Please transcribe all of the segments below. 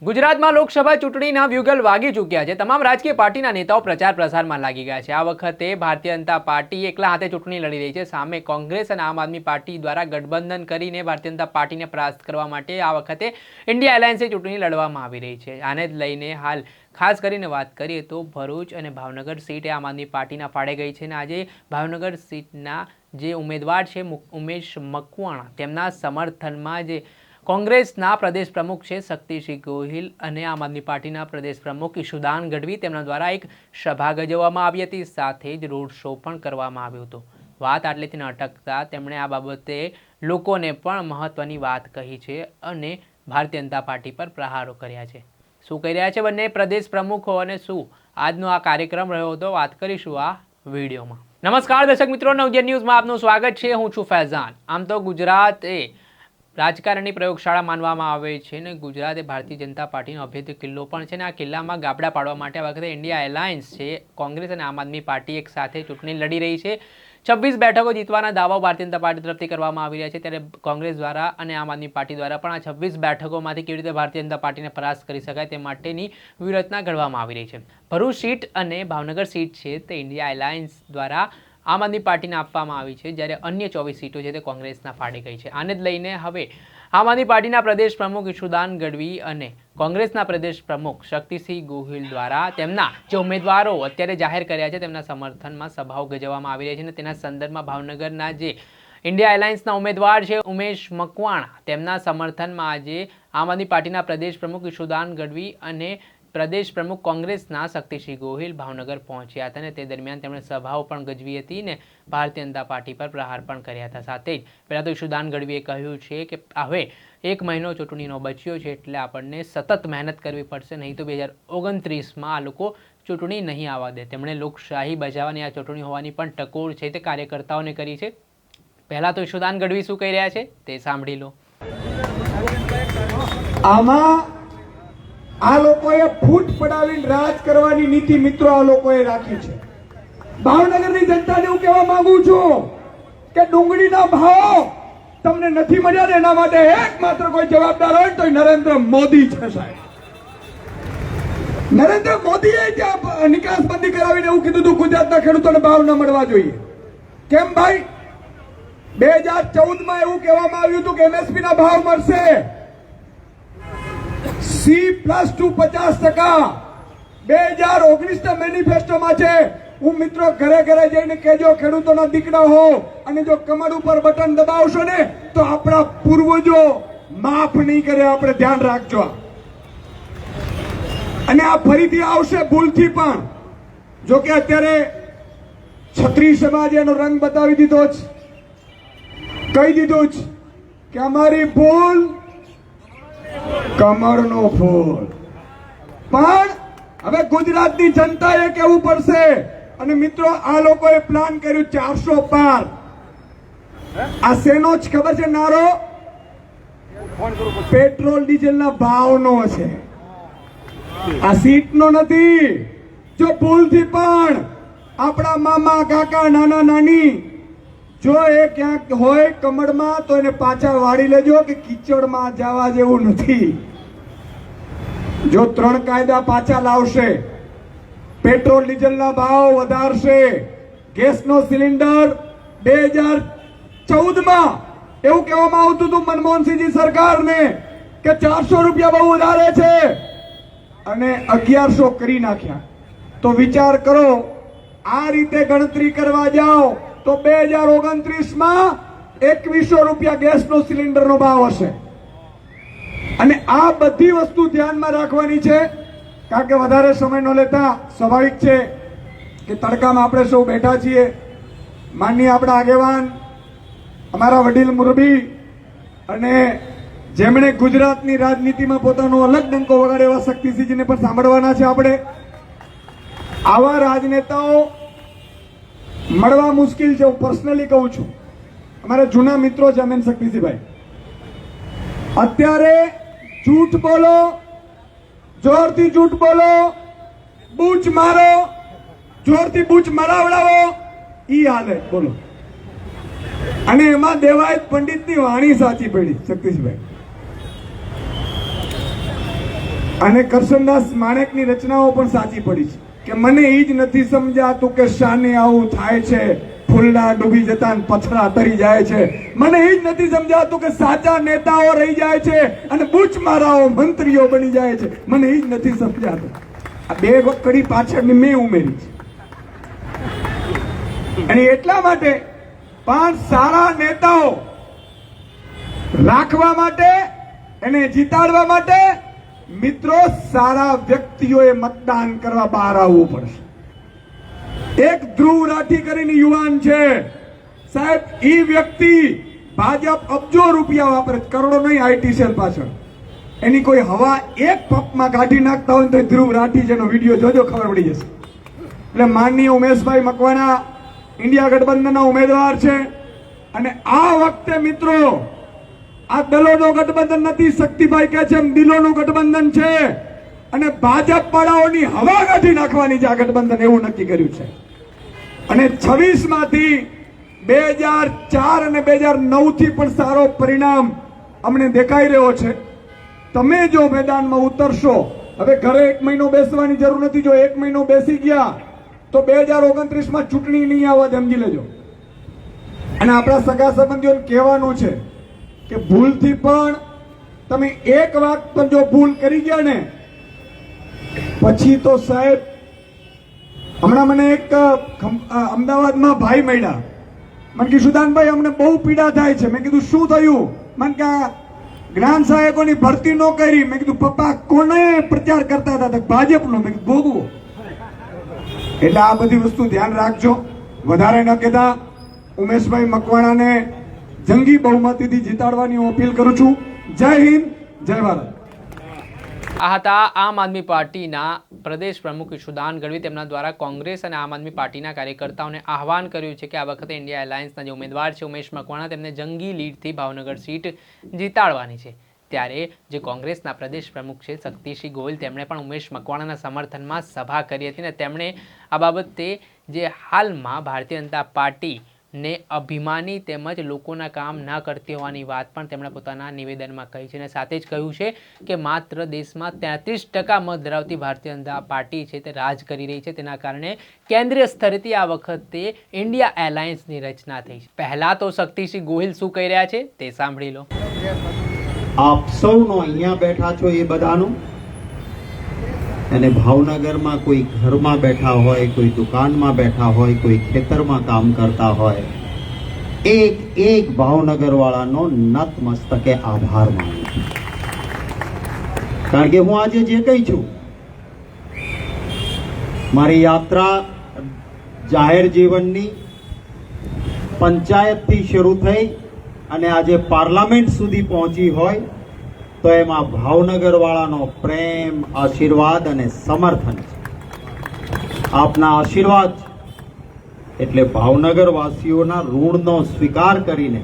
ગુજરાતમાં લોકસભા ચૂંટણીના વ્યુગલ વાગી ચૂક્યા છે। તમામ રાજકીય પાર્ટીના નેતાઓ પ્રચાર પ્રસારમાં લાગી ગયા છે। આ વખતે ભારતીય જનતા પાર્ટી એકલા હાથે ચૂંટણી લડી રહી છે। સામે કોંગ્રેસ અને આમ આદમી પાર્ટી દ્વારા ગઠબંધન કરીને ભારતીય જનતા પાર્ટીને પરાસ્ત કરવા માટે આ વખતે ઇન્ડિયા એલાયન્સે ચૂંટણી લડવામાં આવી રહી છે। આને જ લઈને હાલ ખાસ કરીને વાત કરીએ તો ભરૂચ અને ભાવનગર સીટ આમ આદમી પાર્ટીના ફાળે ગઈ છે અને આજે ભાવનગર સીટના જે ઉમેદવાર છે ઉમેશ મકવાણા તેમના સમર્થનમાં જે કોંગ્રેસના પ્રદેશ પ્રમુખ છે શક્તિસિંહ ગોહિલ અને આમ આદમી પાર્ટીના પ્રદેશ પ્રમુખ ઈશુદાન ગઢવી તેમના દ્વારા એક સભા યોજવામાં આવી હતી। સાથે જ રોડ શો પણ કરવામાં આવ્યો હતો। વાત આટલેથી ન અટકતા તેમણે આ બાબતે લોકોને પણ મહત્વની વાત કહી છે અને ભારતીય જનતા પાર્ટી પર પ્રહારો કર્યા છે। શું કહી રહ્યા છે બંને પ્રદેશ પ્રમુખો અને શું આજનો આ કાર્યક્રમ રહ્યો હતો, વાત કરીશું આ વિડીયોમાં। નમસ્કાર દર્શક મિત્રો, નવજીવન ન્યૂઝમાં આપનું સ્વાગત છે। હું છું ફૈઝાન। આમ તો ગુજરાત એ રાજકારણની પ્રયોગશાળા માનવામાં આવે છે અને ગુજરાત એ ભારતીય જનતા પાર્ટીનો અભેદ્ય કિલ્લો પણ છે અને આ કિલ્લામાં ગાબડા પાડવા માટે આ વખતે ઇન્ડિયા એલાયન્સ છે કોંગ્રેસ અને આમ આદમી પાર્ટી એક સાથે ચૂંટણી લડી રહી છે। 26 બેઠકો જીતવાના દાવાઓ ભારતીય જનતા પાર્ટી તરફથી કરવામાં આવી રહ્યા છે, ત્યારે કોંગ્રેસ દ્વારા અને આમ આદમી પાર્ટી દ્વારા પણ આ 26 બેઠકોમાંથી કેવી રીતે ભારતીય જનતા પાર્ટીને પરાસ્ત કરી શકાય તે માટેની વ્યૂહરચના ઘડવામાં આવી રહી છે। ભરૂચ સીટ અને ભાવનગર સીટ છે તે ઇન્ડિયા એલાયન્સ દ્વારા આમ આદમી પાર્ટીને આપવામાં આવી છે, જ્યારે અન્ય 24 સીટો છે તે કોંગ્રેસના ફાળે ગઈ છે। આને જ લઈને હવે આમ આદમી પાર્ટીના પ્રદેશ પ્રમુખ ઈશુદાન ગઢવી અને કોંગ્રેસના પ્રદેશ પ્રમુખ શક્તિસિંહ ગોહિલ દ્વારા તેમના જે ઉમેદવારો અત્યારે જાહેર કર્યા છે તેમના સમર્થનમાં સભાઓ યોજવામાં આવી રહી છે અને તેના સંદર્ભમાં ભાવનગરના જે ઇન્ડિયા એલાયન્સના ઉમેદવાર છે ઉમેશ મકવાણા તેમના સમર્થનમાં આજે આમ આદમી પાર્ટીના પ્રદેશ પ્રમુખ ઈશુદાન ગઢવી અને પ્રદેશ પ્રમુખ કોંગ્રેસના શક્તિસિંહ ગોહિલ ભાવનગર પહોંચ્યા હતા અને તે દરમિયાન તેમણે સભાઓ પણ ગજવી હતી ને ભારતીય જનતા પાર્ટી પર પ્રહાર પણ કર્યા હતા। સાથે જ પહેલાં તો ઈશુદાન ગઢવીએ કહ્યું છે કે હવે 1 મહિનો ચૂંટણીનો બચ્યો છે એટલે આપણને સતત મહેનત કરવી પડશે, નહીં તો 2029માં આ લોકો ચૂંટણી નહીં આવવા દે। તેમણે લોકશાહી બજાવવાની આ ચૂંટણી હોવાની પણ ટકોર છે તે કાર્યકર્તાઓને કરી છે। પહેલાં તો ઈશુદાન ગઢવી શું કહી રહ્યા છે તે સાંભળી લો। આમાં આ લોકોએ ફૂટ પડાવીને રાજ કરવાની નીતિ મિત્રો આ લોકોએ રાખી છે। ભાવનગરની જનતાને હું કહેવા માંગુ છું કે ડુંગળીના ભાવ તમને નથી મળ્યા ને એના માટે એકમાત્ર કોઈ જવાબદાર હોય તો નરેન્દ્ર મોદી છે સાહેબ। નરેન્દ્ર મોદીએ ત્યાં નિકાસબંધી કરાવીને એવું કીધું હતું ગુજરાતના ખેડૂતોને ભાવ ન મળવા જોઈએ। કેમ ભાઈ? 2014માં એવું કહેવામાં આવ્યું હતું કે એમએસપી ના ભાવ મળશે, C+2 50%। 2019ના મેનિફેસ્ટોમાં છે। હું મિત્રો ઘરે ઘરે જઈને કહેજો ખેડૂતોના દીકરા હો અને જો કમર ઉપર બટન દબાવશો ને તો આપણા પૂર્વજો માફ નહીં કરે, આપણે ધ્યાન રાખજો। અને આ ફરીથી આવશે ભૂલથી પણ। જો કે અત્યારે ક્ષત્રિય સમાજે એનો રંગ બતાવી દીધો જ, કહી દીધું જ કે અમારી ભૂલ કમળનો ફૂલ। પણ હવે ગુજરાતની જનતાએ કહેવું પડશે। અને મિત્રો આ લોકોએ પ્લાન કર્યું 400 પાર। આ શેનો જ ખબર છે નારો? પેટ્રોલ ડીઝલના ભાવનો છે, આ સીટનો નથી। જો ભૂલથી પણ આપણા મામા કાકા નાના નાની જો એ ક્યાંક હોય કમળમાં તો એને પાછા વાળી લેજો કે કિચડમાં જવા જેવું નથી। જો 3 કાયદા પાછા લાવશે, પેટ્રોલ ડીઝલના ભાવ વધારશે, ગેસનો સિલિન્ડર 2014માં એવું કહેવામાં આવતું હતું મનમોહનસિંહજી સરકારને કે 400 રૂપિયા બહુ વધારે છે અને 1100 કરી નાખ્યા। તો વિચાર કરો, આ રીતે ગણતરી કરવા જાઓ તો 2029માં 2100 રૂપિયા ગેસનો સિલિન્ડરનો ભાવ હશે। અને આ બધી વસ્તુ ધ્યાનમાં રાખવાની છે, કારણ કે વધારે સમય ન લેતા સ્વાભાવિક છે કે તડકામાં આપણે સૌ બેઠા છીએ। માનનીય આપણા આગેવાન અમારા વડીલ મુરબી અને જેમણે ગુજરાતની રાજનીતિમાં પોતાનો અલગ ડંકો વગાડે એવા શક્તિસિંહજીને પણ સાંભળવાના છે આપણે। આવા રાજનેતાઓ મળવા મુશ્કેલ છે, હું પર્સનલી કહું છું। અમારા જૂના મિત્રો છે અમેન શક્તિસિંહભાઈ। અત્યારે જૂઠ બોલો, જોરથી જૂઠ બોલો, બૂચ મારો, જોરથી બૂચ મરાવડાવો, ઈ હાલે બોલો। અને એમાં દેવાયત પંડિતની વાણી સાચી પડી શક્તિસિંહભાઈ। અને કરશનદાસ માણેકની રચનાઓ પણ સાચી પડી છે કે મને એ જ નથી સમજાતું કે શાને આવું થાય છે, ફૂલડા ડૂબી જતા ને પથરા તરી જાય છે. મને એ જ નથી સમજાતું કે સાચા નેતાઓ રહી જાય છે અને બૂચ મારાઓ મંત્રીઓ બની જાય છે. મને એ જ નથી સમજાતું. આ બે કડી પાછળની મેં ઉમેરી છે. અને એટલા માટે 5 સારા નેતાઓ રાખવા માટે, એને જીતાડવા માટે મિત્રો સારા વ્યક્તિઓએ મતદાન કરવા બહાર આવવું પડશે. એક ધ્રુવ રાઠી કરીને યુવાન છે સાહેબ, ઈ વ્યક્તિ ભાજપ અબજો રૂપિયા વાપરે, કરોડો નહીં, આઈટી સેલ પાછળ. એની કોઈ હવા એક પપમાં કાઢી નાખતા હોય તો ધ્રુવ રાઠી જેનો વિડીયો જોજો, ખબર પડી જશે. એટલે માનનીય ઉમેશભાઈ મકવાણા ઇન્ડિયા ગઠબંધનના ઉમેદવાર છે. અને આ વખતે મિત્રો આ દલોનો ગઠબંધન નથી, શક્તિભાઈ કહે છે એમ દિલોનું ગઠબંધન છે. અને ભાજપ વાળાઓની હવા કાઢી નાખવાની છે આ ગઠબંધન, એવું નક્કી કર્યું છે. અને 26 માંથી 2004 અને 2009 થી પણ સારો પરિણામ અમને દેખાઈ રહ્યો છે. તમે જો મેદાનમાં ઉતરશો, હવે ઘરે 1 મહિનો બેસવાની જરૂર નથી. જો 1 મહિનો બેસી ગયા તો 2029 માં ચૂંટણી નહીં આવવા સમજી લેજો. અને આપણા સગા સંબંધીઓને કહેવાનું છે કે ભૂલથી પણ તમે એક વાત પણ જો ભૂલ કરી ગયા ને પછી તો સાહેબ, હમણાં મને એક અમદાવાદમાં ભાઈ મળ્યા. મને કીધું સુદાનભાઈ અમને બહુ પીડા થાય છે. મેં કીધું શું થયું? મને કે જ્ઞાન સહાયકોની ભરતી ન કરી. મેં કીધું પપ્પા કોને પ્રચાર કરતા હતા? ભાજપનો. મેં કીધું ભોગવો. એટલે આ બધી વસ્તુ ધ્યાન રાખજો. વધારે ન કહેતા ઉમેશભાઈ મકવાણાને જંગી બહુમતીથી જીતાડવાની હું અપીલ કરું છું. જય હિન્દ, જય ભારત. આ હતા આમ આદમી પાર્ટીના પ્રદેશ પ્રમુખ ઈશુદાન ગઢવી. તેમના દ્વારા કોંગ્રેસ અને આમ આદમી પાર્ટીના કાર્યકર્તાઓને આહવાન કર્યું છે કે આ વખતે ઇન્ડિયા એલાયન્સના જે ઉમેદવાર છે ઉમેશ મકવાણા, તેમને જંગી લીડથી ભાવનગર સીટ જીતાડવાની છે. ત્યારે જે કોંગ્રેસના પ્રદેશ પ્રમુખ છે શક્તિસિંહ ગોહિલ, તેમણે પણ ઉમેશ મકવાણાના સમર્થનમાં સભા કરી હતી. અને તેમણે આ બાબતે જે હાલમાં ભારતીય જનતા પાર્ટી ને અભિમાની તેમજ લોકોના કામ ના કરતી હોવાની વાત પણ તેમણે પોતાના નિવેદનમાં કહી છે. અને સાથે જ કહ્યું છે કે માત્ર દેશમાં 33% મત ધરાવતી ભારતીય જનતા પાર્ટી છે તે રાજ કરી રહી છે. તેના કારણે કેન્દ્રીય સ્તરેથી આ વખતે ઇન્ડિયા એલાયન્સની રચના થઈ છે. પહેલા તો શક્તિસિંહ ગોહિલ શું કહી રહ્યા છે તે સાંભળી લો. આપ સૌનો અહીંયા બેઠા છો એ બધાનું, અને ભાવનગરમાં કોઈ ઘરમાં બેઠા હોય, કોઈ દુકાનમાં બેઠા હોય, કોઈ ખેતરમાં કામ કરતા હોય, એક ભાવનગર વાળાનો નતમસ્તકે આભાર માનું છું. કારણ કે હું આજે જે કહી છું, મારી યાત્રા જાહેર જીવનની પંચાયતથી શરૂ થઈ અને આજે પાર્લામેન્ટ સુધી પહોંચી હોય તો એમાં ભાવનગર વાળાનો પ્રેમ, આશીર્વાદ અને સમર્થન છે. આપના આશીર્વાદ એટલે ભાવનગર વાસીઓના ઋણનો સ્વીકાર કરીને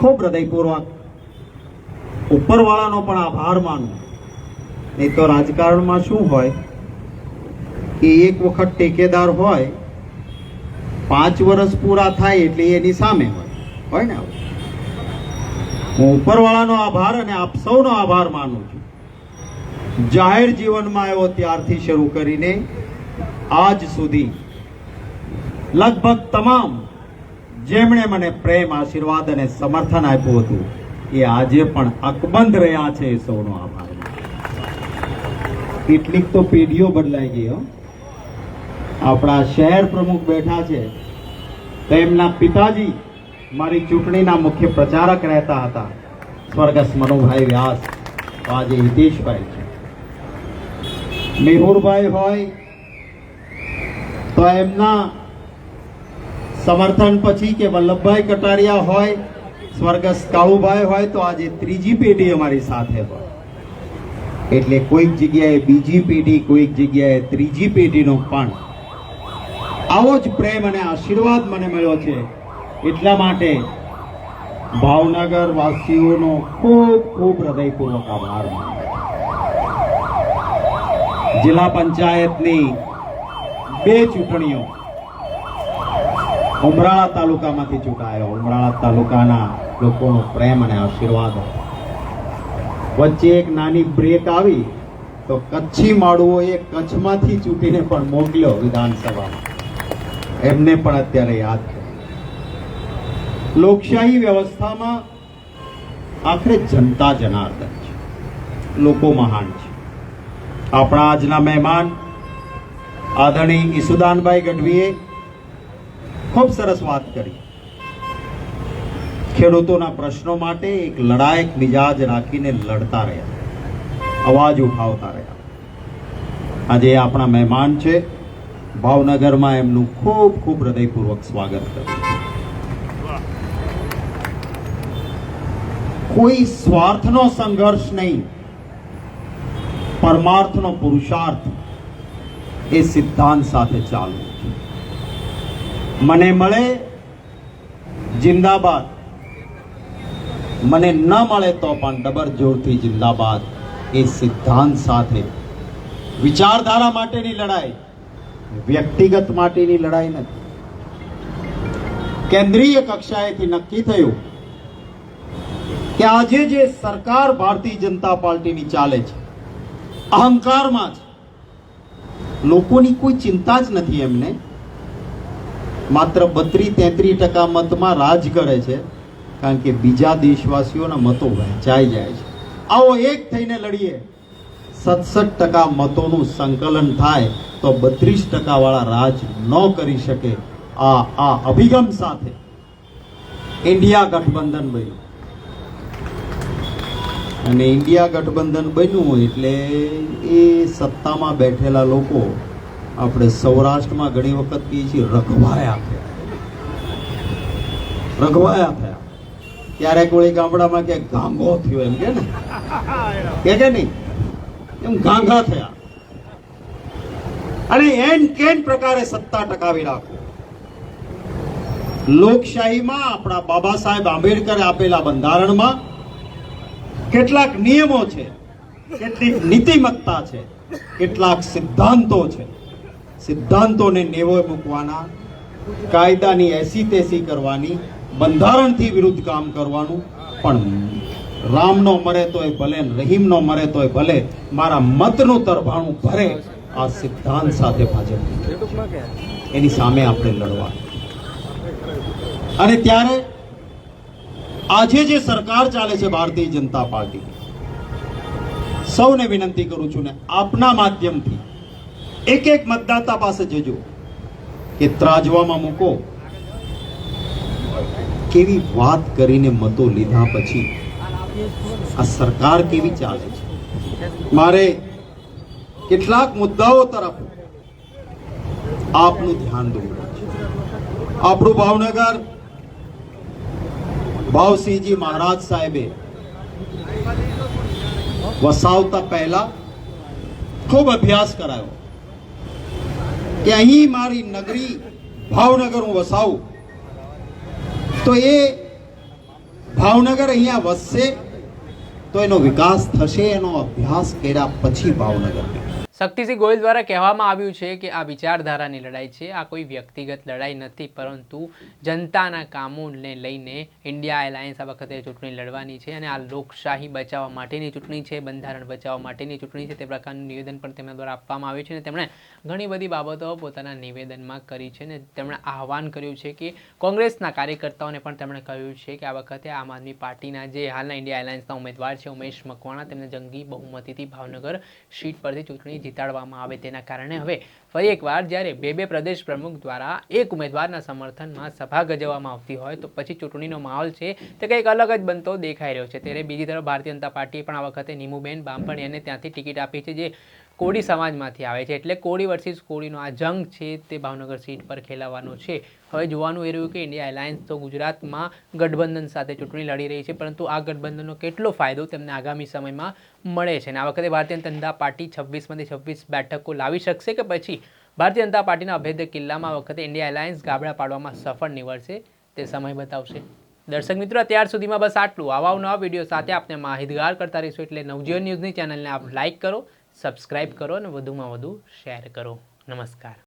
ખૂબ હૃદયપૂર્વક ઉપરવાળાનો પણ આભાર માનું. નહીં તો રાજકારણમાં શું હોય કે એક વખત ટેકેદાર હોય, 5 વર્ષ પૂરા થાય એટલે એની સામે હોય ને. હું ઉપરવાળાનો આભાર અને આપ સૌનો આભાર માનું છું. જાહેર જીવનમાં આવ્યો ત્યારથી શરૂ કરીને આજ સુધી લગભગ તમામ જેમણે મને પ્રેમ, આશીર્વાદ અને સમર્થન આપ્યું હતું એ આજે પણ અકબંધ રહ્યા છે. એ સૌનો આભાર. કેટલીક તો પેઢીઓ બદલાઈ ગઈ હો. આપણા શહેર પ્રમુખ બેઠા છે તો એમના પિતાજી મારી ચૂંટણીના મુખ્ય પ્રચારક રહેતા હતા, સ્વર્ગસ્થ મનુભાઈ વ્યાસ. આજે હિતેશભાઈ છે. મેહુરભાઈ હોય તો એમના સમર્થન પછી કે વલ્લભભાઈ કટારિયા હોય, સ્વર્ગસ્થ કાળુભાઈ હોય તો આજે ત્રીજી પેઢી અમારી સાથે હોય. એટલે કોઈક જગ્યાએ બીજી પેઢી, કોઈક જગ્યાએ ત્રીજી પેઢીનો પણ આવો જ પ્રેમ અને આશીર્વાદ મને મળ્યો છે. એટલા માટે ભાવનગર વાસીઓનો ખૂબ ખૂબ હૃદયપૂર્વક આભાર માનું. જિલ્લા પંચાયતની 2 ચૂંટણીઓ ઉમરાળા તાલુકામાંથી ચૂંટાયો. ઉમરાળા તાલુકાના લોકોનો પ્રેમ અને આશીર્વાદ. વચ્ચે એક નાની બ્રેક આવી તો કચ્છી માળુઓએ કચ્છમાંથી ચૂંટીને પણ મોકલ્યો વિધાનસભામાં, એમને પણ અત્યારે યાદ કરે. લોકશાહી વ્યવસ્થામાં આખરે જનતા જનાર્દન છે, લોકો મહાન છે. આપણા આજના મહેમાન આદરણીય ઈસુદાનભાઈ ગઢવીએ ખૂબ સરસ વાત કરી. ખેડૂતોના પ્રશ્નો માટે એક લડાયક મિજાજ રાખીને લડતા રહ્યા, અવાજ ઉઠાવતા રહ્યા. આજે આપણા મહેમાન છે, ભાવનગરમાં એમનું ખૂબ ખૂબ હૃદયપૂર્વક સ્વાગત કર્યું. કોઈ સ્વાર્થનો સંઘર્ષ નહીં, પરમાર્થનો પુરુષાર્થ એ સિદ્ધાંત સાથે ચાલવું. મને મળે જિંદાબાદ, મને ન મળે તો પણ ડબર જોરથી જિંદાબાદ એ સિદ્ધાંત સાથે વિચારધારા માટેની લડાઈ, વ્યક્તિગત માટેની લડાઈ નથી. કેન્દ્રીય કક્ષાએથી નક્કી થયું કે આજે જે સરકાર ભારતીય જનતા પાર્ટીની ચાલે છે, અહંકારમાં છે, લોકોની કોઈ ચિંતા જ નથી. એમને માત્ર 32-33% મતમાં રાજ કરે છે, કારણ કે બીજા દેશવાસીઓના મતો વહેંચાઈ જાય છે. આવો એક થઈને લડીએ, 67% મતોનું સંકલન થાય તો 32% વાળા રાજ ન કરી શકે. આ અભિગમ સાથે ઇન્ડિયા ગઠબંધન બન્યું, અને ઇન્ડિયા ગઠબંધન બન્યું એટલે એ સત્તામાં બેઠેલા લોકો, આપણે સૌરાષ્ટ્રમાં ઘણી વખત કહીએ છીએ રઘવાયા થયા. ક્યારેક કોઈ ગામડામાં કે ગાંગો થયો એમ કે ને, કે નહીં, એમ ગાંગા થયા. અને એન કેન પ્રકારે સત્તા ટકાવી રાખો. લોકશાહીમાં આપણા બાબા સાહેબ આંબેડકરે આપેલા બંધારણમાં કેટલાક નિયમો છે, કેટલીક નીતિમત્તા છે, કેટલાક સિદ્ધાંતો છે. સિદ્ધાંતોને નેવે મૂકવાના, કાયદાની એસી તેસી કરવાની, બંધારણથી વિરુદ્ધ કામ કરવાનું. પણ રામનો મરે તોય ભલે, રહીમનો મરે તોય ભલે, મારા મતનું તરભાણું ભરે, આ સિદ્ધાંત સાથે ભાજપ એની સામે આપણે લડવા. અને ત્યારે આજે જે સરકાર ચાલે છે ભારતીય જનતા પાર્ટી, સૌને વિનંતી કરું છું ને આપના માધ્યમથી એક એક મતદાતા પાસે જજો કે ત્રાજવામાં મૂકો, કેવી વાત કરીને મતો લીધા પછી આ સરકાર કેવી ચાલે છે. મારે કેટલાક મુદ્દાઓ તરફ આપનું ધ્યાન દોરવું છે. આપણું ભાવનગર ભાવસિંહજી મહારાજ સાહેબે વસાવતા પહેલા ખૂબ અભ્યાસ કરાયો કે અહીં મારી નગરી ભાવનગર હું વસાવું તો એ ભાવનગર અહીંયા વસશે તો એનો વિકાસ થશે. એનો અભ્યાસ કર્યા પછી ભાવનગર. શક્તિસિંહ ગોહિલ દ્વારા કહેવામાં આવ્યું છે કે આ વિચારધારાની લડાઈ છે, આ કોઈ વ્યક્તિગત લડાઈ નથી, પરંતુ જનતાના કામોને લઈને ઇન્ડિયા એલાયન્સ આ વખતે ચૂંટણી લડવાની છે અને આ લોકશાહી બચાવવા માટેની ચૂંટણી છે, બંધારણ બચાવવા માટેની ચૂંટણી છે. તે પ્રકારનું નિવેદન પણ તેમના દ્વારા આપવામાં આવ્યું છે અને તેમણે ઘણી બધી બાબતો પોતાના નિવેદનમાં કરી છે અને તેમણે આહવાન કર્યું છે કે કોંગ્રેસના કાર્યકર્તાઓને પણ તેમણે કહ્યું છે કે આ વખતે આમ આદમી પાર્ટીના જે હાલના ઇન્ડિયા એલાયન્સના ઉમેદવાર છે ઉમેશ મકવાણા, તેમને જંગી બહુમતીથી ભાવનગર સીટ પરથી ચૂંટણી જીતાડવામાં આવે. તેના કારણે હવે ફરી એકવાર જ્યારે બે પ્રદેશ પ્રમુખ દ્વારા એક ઉમેદવારના સમર્થનમાં સભા ગજવવામાં આવતી હોય તો પછી ચૂંટણીનો માહોલ છે તે કંઈક અલગ જ બનતો દેખાઈ રહ્યો છે. ત્યારે બીજી તરફ ભારતીય જનતા પાર્ટીએ પણ આ વખતે નીમુબેન બાંભણિયાને ત્યાંથી ટિકિટ આપી છે, જે કોળી સમાજમાંથી આવે છે. એટલે કોળી વર્સિસ કોળીનો આ જંગ છે તે ભાવનગર સીટ પર ખેલાવાનો છે. હવે જોવાનું એ રહ્યું કે ઇન્ડિયા એલાયન્સ તો ગુજરાતમાં ગઠબંધન સાથે ચૂંટણી લડી રહી છે, પરંતુ આ ગઠબંધનનો કેટલો ફાયદો તેમને આગામી સમયમાં મળે છે અને આ વખતે ભારતીય જનતા પાર્ટી 26માંથી 26 બેઠકો લાવી શકશે કે પછી ભારતીય જનતા પાર્ટીના અભેદ્ય કિલ્લામાં આ વખતે ઇન્ડિયા એલાયન્સ ગાબડા પાડવામાં સફળ નીવડશે તે સમય બતાવશે. દર્શક મિત્રો, અત્યાર સુધીમાં બસ આટલું. આવા નવા વિડીયો સાથે આપને માહિતગાર કરતા રહીશું, એટલે નવજીવન ન્યૂઝની ચેનલને આપ લાઇક કરો, સબસ્ક્રાઇબ કરો અને વધુમાં વધુ શેર કરો. નમસ્કાર.